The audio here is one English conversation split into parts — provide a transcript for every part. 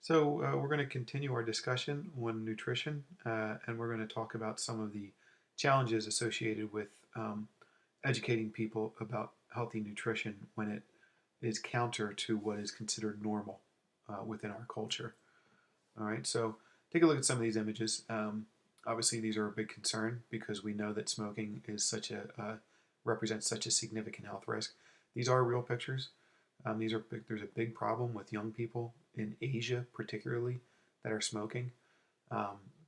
We're going to continue our discussion on nutrition, and we're going to talk about some of the challenges associated with educating people about healthy nutrition when it is counter to what is considered normal within our culture. All right, so take a look at some of these images. Obviously, these are a big concern because we know that smoking is represents such a significant health risk. These are real pictures. There's a big problem with young people in Asia, particularly, that are smoking.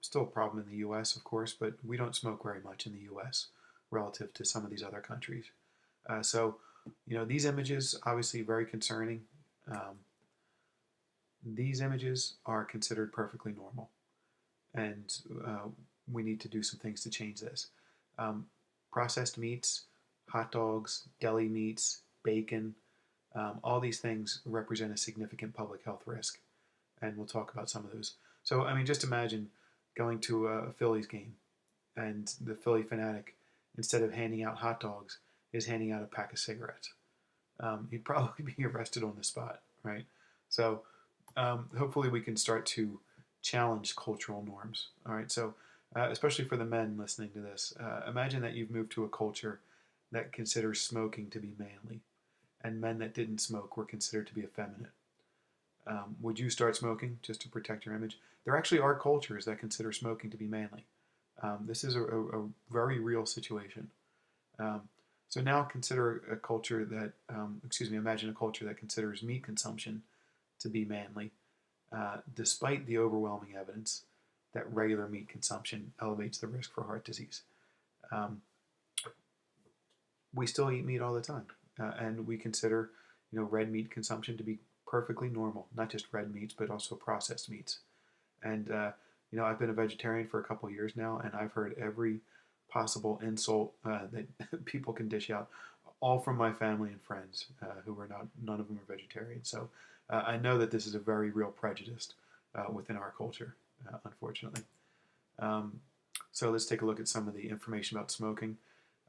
Still a problem in the U.S., of course, but we don't smoke very much in the U.S. relative to some of these other countries. These images obviously very concerning. Um, these images are considered perfectly normal, and we need to do some things to change this. Um, Processed meats, hot dogs, deli meats, bacon, all these things represent a significant public health risk, and we'll talk about some of those. So, I mean, just imagine going to a Phillies game, and the Philly fanatic, instead of handing out hot dogs, is handing out a pack of cigarettes. He'd probably be arrested on the spot, right? So, hopefully, we can start to challenge cultural norms. All right, so especially for the men listening to this, imagine that you've moved to a culture that considers smoking to be manly, and men that didn't smoke were considered to be effeminate. Would you start smoking just to protect your image? There actually are cultures that consider smoking to be manly. This is a very real situation. Um, so now consider a culture that, imagine a culture that considers meat consumption to be manly, despite the overwhelming evidence that regular meat consumption elevates the risk for heart disease. Um, we still eat meat all the time, and we consider, red meat consumption to be perfectly normal. Not just red meats, but also processed meats. And I've been a vegetarian for a couple of years now, and I've heard every possible insult that people can dish out, all from my family and friends who are not. None of them are vegetarians. So I know that this is a very real prejudice within our culture, unfortunately. Um, so let's take a look at some of the information about smoking.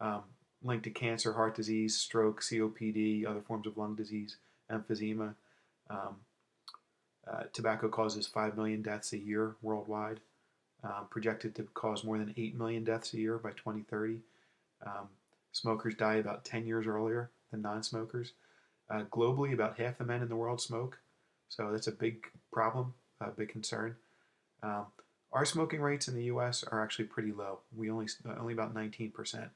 Um, Linked to cancer, heart disease, stroke, COPD, other forms of lung disease, emphysema. Um, Tobacco causes 5 million deaths a year worldwide, projected to cause more than 8 million deaths a year by 2030. Um, Smokers die about 10 years earlier than non smokers. Globally, about half the men in the world smoke, so that's a big problem, a big concern. Um, our smoking rates in the U.S. are actually pretty low. We only about 19%,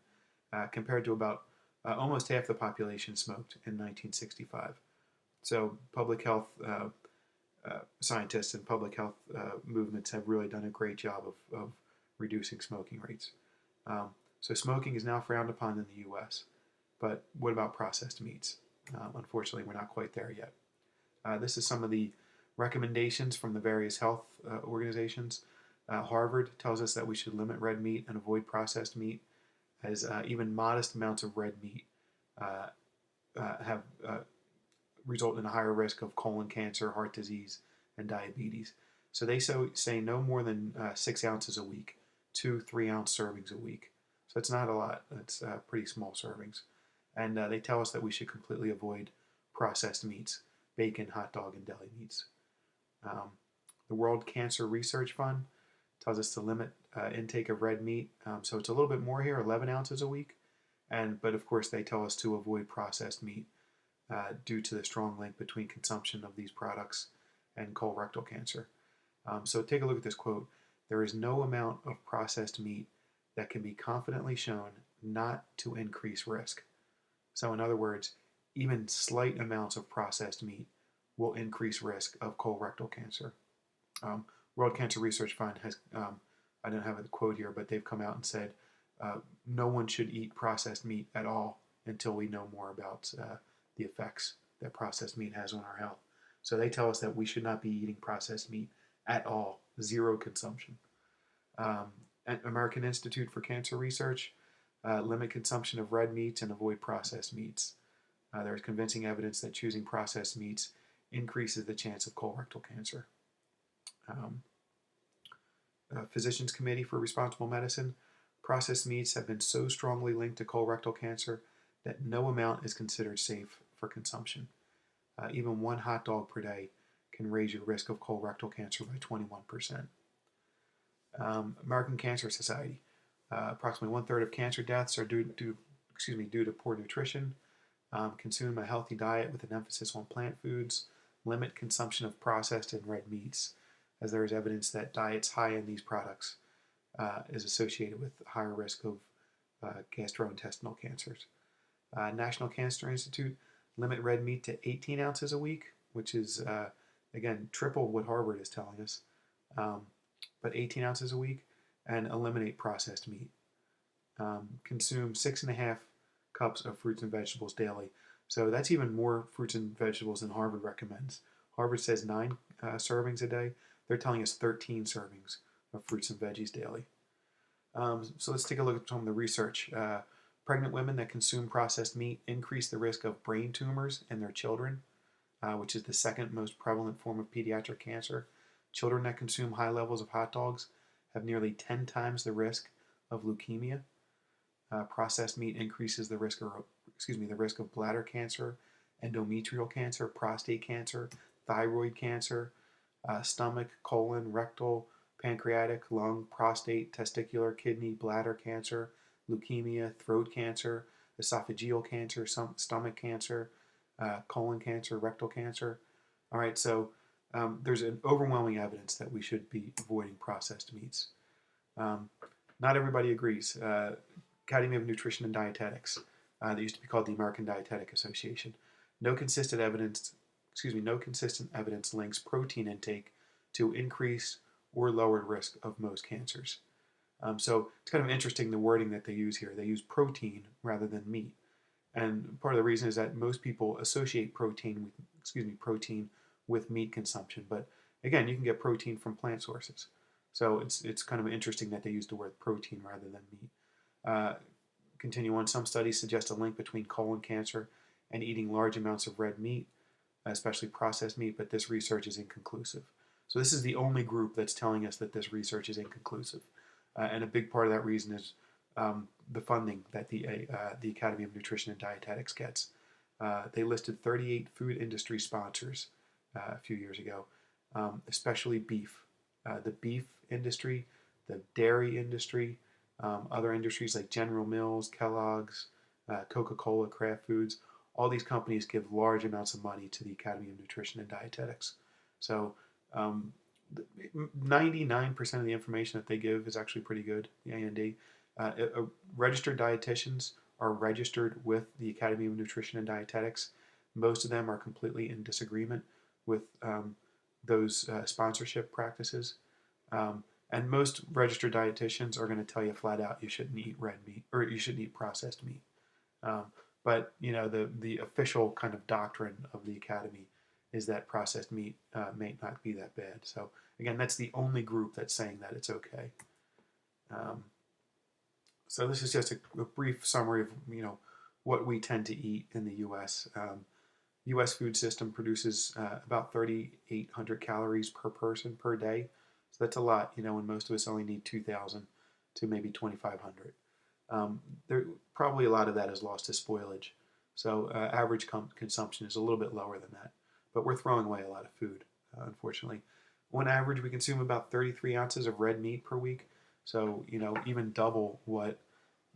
compared to about almost half the population smoked in 1965. So public health scientists and public health movements have really done a great job of reducing smoking rates. So smoking is now frowned upon in the U.S. But what about processed meats? Unfortunately, we're not quite there yet. This is some of the recommendations from the various health organizations. Harvard tells us that we should limit red meat and avoid processed meat, as even modest amounts of red meat uh, have result in a higher risk of colon cancer, heart disease, and diabetes. So they say no more than 6 ounces a week, 2 3 ounce servings a week. So it's not a lot. It's pretty small servings. And they tell us that we should completely avoid processed meats, bacon, hot dog, and deli meats. Um, the World Cancer Research Fund tells us to limit intake of red meat. So it's a little bit more here, 11 ounces a week. But of course, they tell us to avoid processed meat due to the strong link between consumption of these products and colorectal cancer. So take a look at this quote. There is no amount of processed meat that can be confidently shown not to increase risk. So in other words, even slight amounts of processed meat will increase risk of colorectal cancer. Um, World Cancer Research Fund has, I don't have a quote here, but they've come out and said no one should eat processed meat at all until we know more about the effects that processed meat has on our health. So they tell us that we should not be eating processed meat at all, zero consumption. Um, American Institute for Cancer Research, limit consumption of red meats and avoid processed meats. There's convincing evidence that choosing processed meats increases the chance of colorectal cancer. Um, Physicians Committee for Responsible Medicine, processed meats have been so strongly linked to colorectal cancer that no amount is considered safe for consumption. Even one hot dog per day can raise your risk of colorectal cancer by 21%. American Cancer Society. Approximately 1/3 of cancer deaths are due to poor nutrition. Consume a healthy diet with an emphasis on plant foods. Limit consumption of processed and red meats, as there is evidence that diets high in these products is associated with higher risk of gastrointestinal cancers. National Cancer Institute, limit red meat to 18 ounces a week, which is, again, triple what Harvard is telling us, but 18 ounces a week, and eliminate processed meat. Consume 6.5 cups of fruits and vegetables daily. So that's even more fruits and vegetables than Harvard recommends. Harvard says 9 servings a day. They're telling us 13 servings of fruits and veggies daily. So let's take a look at some of the research. Pregnant women that consume processed meat increase the risk of brain tumors in their children, which is the second most prevalent form of pediatric cancer. Children that consume high levels of hot dogs have nearly 10 times the risk of leukemia. Processed meat increases the risk of bladder cancer, endometrial cancer, prostate cancer, thyroid cancer, stomach, colon, rectal, pancreatic, lung, prostate, testicular, kidney, bladder cancer, leukemia, throat cancer, esophageal cancer, stomach cancer, colon cancer, rectal cancer. All right, so there's an overwhelming evidence that we should be avoiding processed meats. Not everybody agrees. Academy of Nutrition and Dietetics, that used to be called the American Dietetic Association. No consistent evidence links protein intake to increased or lowered risk of most cancers. So it's kind of interesting the wording that they use here. They use protein rather than meat, and part of the reason is that most people associate protein with meat consumption. But again, you can get protein from plant sources. So it's kind of interesting that they use the word protein rather than meat. Continue on. Some studies suggest a link between colon cancer and eating large amounts of red meat, especially processed meat, but this research is inconclusive. So this is the only group that's telling us that this research is inconclusive. And a big part of that reason is the funding that the Academy of Nutrition and Dietetics gets. They listed 38 food industry sponsors a few years ago, especially beef. The beef industry, the dairy industry, other industries like General Mills, Kellogg's, Coca-Cola, Kraft Foods, all these companies give large amounts of money to the Academy of Nutrition and Dietetics. So 99% of the information that they give is actually pretty good, the A&D. Registered dietitians are registered with the Academy of Nutrition and Dietetics. Most of them are completely in disagreement with those sponsorship practices. And most registered dietitians are going to tell you flat out you shouldn't eat red meat or you shouldn't eat processed meat. But you know, the official kind of doctrine of the academy is that processed meat may not be that bad. So again, that's the only group that's saying that it's okay. So this is just a brief summary of what we tend to eat in the U.S. U.S. food system produces about 3,800 calories per person per day. So that's a lot, when most of us only need 2,000 to maybe 2,500. Probably a lot of that is lost to spoilage. So average consumption is a little bit lower than that. But we're throwing away a lot of food, unfortunately. On average, we consume about 33 ounces of red meat per week. So, even double what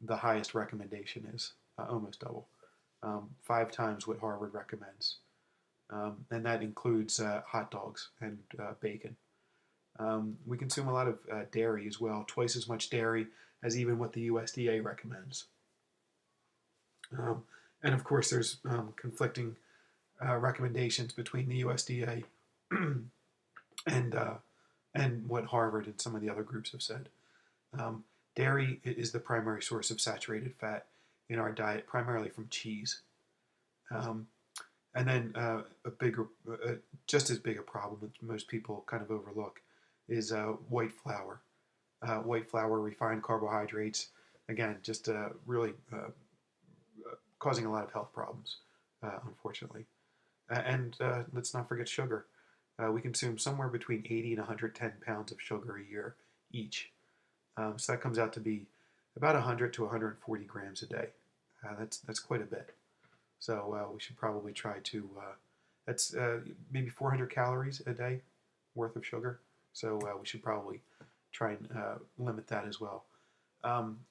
the highest recommendation is, almost double. 5 times what Harvard recommends. And that includes hot dogs and bacon. We consume a lot of dairy as well, twice as much dairy as even what the USDA recommends. And of course, there's conflicting recommendations between the USDA and what Harvard and some of the other groups have said. Dairy is the primary source of saturated fat in our diet, primarily from cheese. And then just as big a problem that most people kind of overlook is white flour. White flour, refined carbohydrates, again, just really causing a lot of health problems, unfortunately. And let's not forget sugar. We consume somewhere between 80 and 110 pounds of sugar a year each. So that comes out to be about 100 to 140 grams a day. That's quite a bit. So we should probably try to That's maybe 400 calories a day worth of sugar. So we should probably try and limit that as well.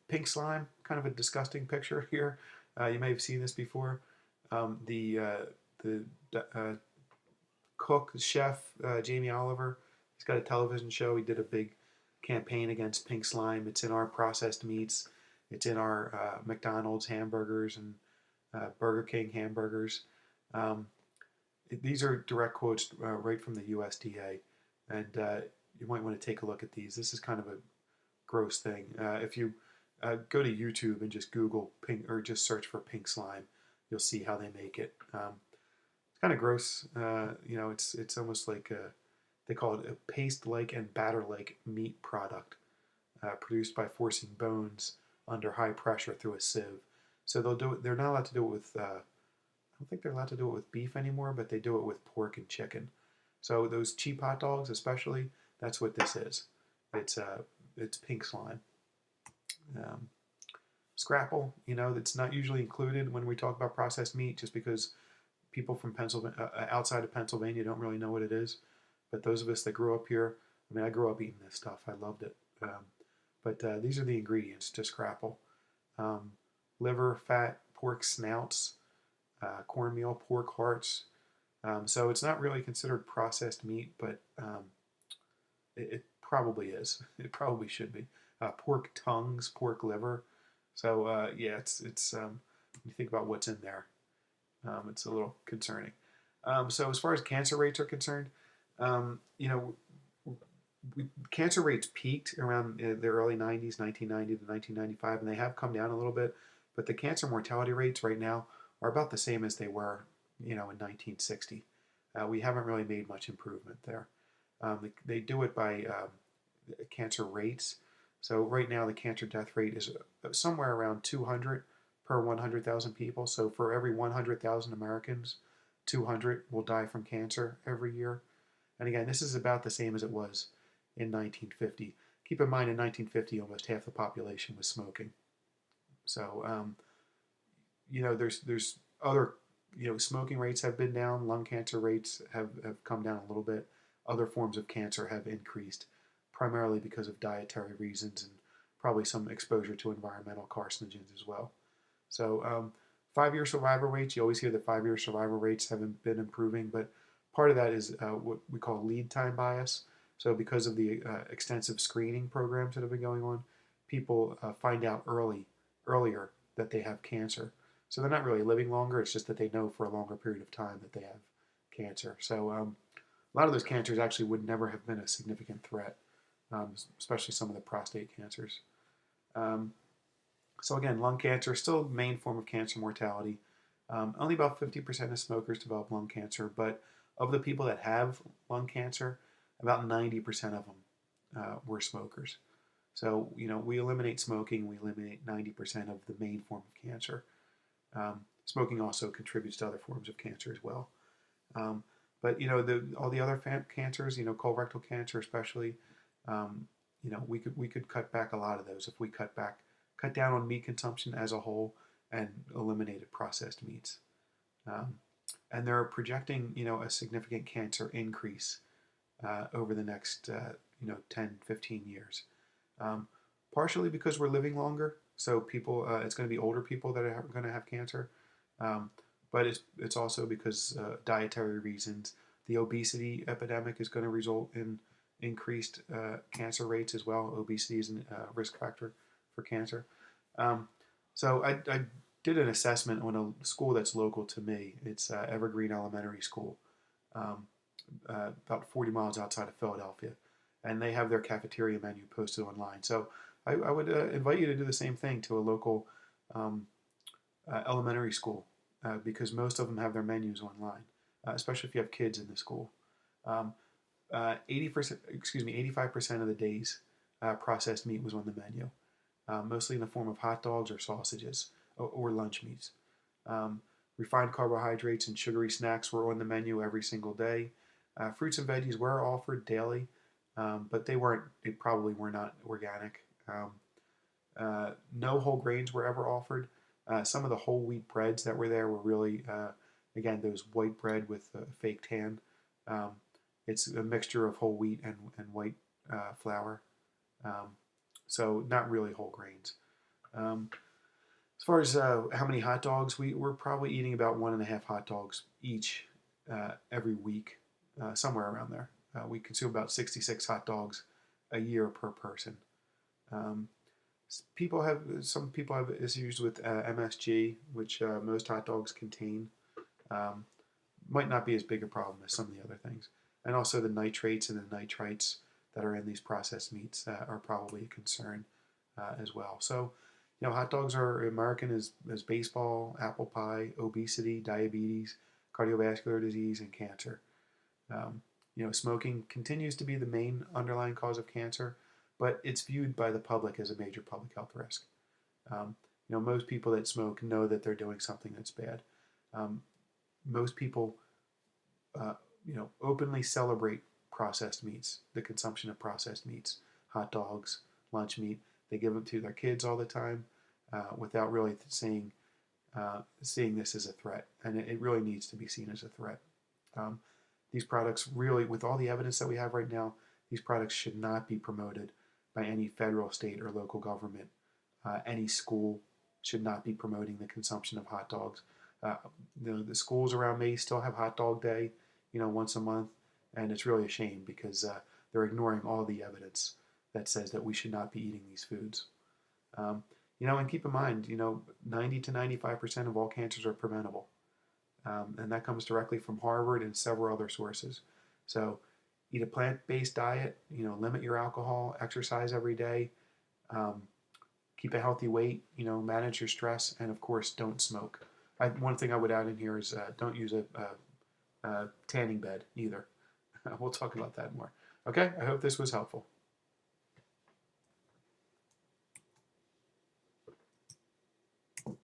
Pink slime, kind of a disgusting picture here. You may have seen this before. The cook, chef, Jamie Oliver, he's got a television show. He did a big campaign against pink slime. It's in our processed meats. It's in our McDonald's hamburgers and Burger King hamburgers. Um, these are direct quotes right from the USDA, and you might want to take a look at these. This is kind of a gross thing. If you go to YouTube and just Google pink or just search for pink slime, you'll see how they make it. It's kind of gross. It's almost like they call it a paste-like and batter-like meat product produced by forcing bones under high pressure through a sieve. So they'll do it. They're not allowed to do it with. I don't think they're allowed to do it with beef anymore, but they do it with pork and chicken. So those cheap hot dogs, especially, that's what this is. It's pink slime. Um, Scrapple, that's not usually included when we talk about processed meat, just because people from Pennsylvania, outside of Pennsylvania, don't really know what it is. But those of us that grew up here, I mean, I grew up eating this stuff. I loved it. But these are the ingredients to scrapple: liver, fat, pork snouts, cornmeal, pork hearts. So it's not really considered processed meat, but it probably is. It probably should be. Pork tongues, pork liver. So yeah, it's when you think about what's in there, it's a little concerning. So as far as cancer rates are concerned, um, you know, cancer rates peaked around the early 90s, 1990 to 1995, and they have come down a little bit. But the cancer mortality rates right now are about the same as they were, in 1960. We haven't really made much improvement there. They do it by cancer rates. So right now the cancer death rate is somewhere around 200 per 100,000 people. So for every 100,000 Americans, 200 will die from cancer every year. And again, this is about the same as it was in 1950. Keep in mind, in 1950, almost half the population was smoking. So, there's other, smoking rates have been down. Lung cancer rates have come down a little bit. Other forms of cancer have increased, primarily because of dietary reasons and probably some exposure to environmental carcinogens as well. So, 5-year survival rates, you always hear that 5-year survival rates haven't been improving, but part of that is what we call lead time bias. So, because of the extensive screening programs that have been going on, people find out earlier that they have cancer. So, they're not really living longer, it's just that they know for a longer period of time that they have cancer. So, a lot of those cancers actually would never have been a significant threat, especially some of the prostate cancers. Um, so again, lung cancer is still the main form of cancer mortality. Only about 50% of smokers develop lung cancer, but of the people that have lung cancer, about 90% of them were smokers. So, we eliminate smoking, we eliminate 90% of the main form of cancer. Smoking also contributes to other forms of cancer as well. But, all the other cancers, colorectal cancer especially, we could cut back a lot of those if we cut down on meat consumption as a whole and eliminated processed meats. And they're projecting, a significant cancer increase over the next, 10, 15 years. Partially because we're living longer, so people, it's going to be older people that are going to have cancer. But it's also because dietary reasons. The obesity epidemic is going to result in increased cancer rates as well. Obesity is a risk factor for cancer. So I did an assessment on a school that's local to me. It's Evergreen Elementary School, about 40 miles outside of Philadelphia. And they have their cafeteria menu posted online. So I would invite you to do the same thing to a local elementary school because most of them have their menus online, especially if you have kids in the school. 85% of the days processed meat was on the menu, mostly in the form of hot dogs or sausages or lunch meats. Refined carbohydrates and sugary snacks were on the menu every single day. Fruits and veggies were offered daily, but they probably were not organic. No whole grains were ever offered. Some of the whole wheat breads that were there were really Again, those white bread with a fake tan. Um, it's a mixture of whole wheat and white flour. Um, so not really whole grains. Um, as far as how many hot dogs, we're probably eating about 1.5 hot dogs each every week, somewhere around there. We consume about 66 hot dogs a year per person. Um, some people have issues with MSG, which most hot dogs contain. Um, might not be as big a problem as some of the other things, and also the nitrates and the nitrites that are in these processed meats are probably a concern as well. So, hot dogs are American as baseball, apple pie, obesity, diabetes, cardiovascular disease, and cancer. Um, smoking continues to be the main underlying cause of cancer, but it's viewed by the public as a major public health risk. Um, most people that smoke know that they're doing something that's bad. Um, most people, openly celebrate processed meats, the consumption of processed meats, hot dogs, lunch meat. They give them to their kids all the time without really seeing this as a threat, and it really needs to be seen as a threat. Um, these products really, with all the evidence that we have right now, these products should not be promoted by any federal, state, or local government. Any school should not be promoting the consumption of hot dogs. Uh, the schools around me still have hot dog day, once a month, and it's really a shame because they're ignoring all the evidence that says that we should not be eating these foods. And keep in mind, 90 to 95% of all cancers are preventable. And that comes directly from Harvard and several other sources. So eat a plant-based diet, limit your alcohol, exercise every day, um, keep a healthy weight, manage your stress, and of course, don't smoke. One thing I would add in here is don't use a tanning bed either. We'll talk about that more. Okay, I hope this was helpful.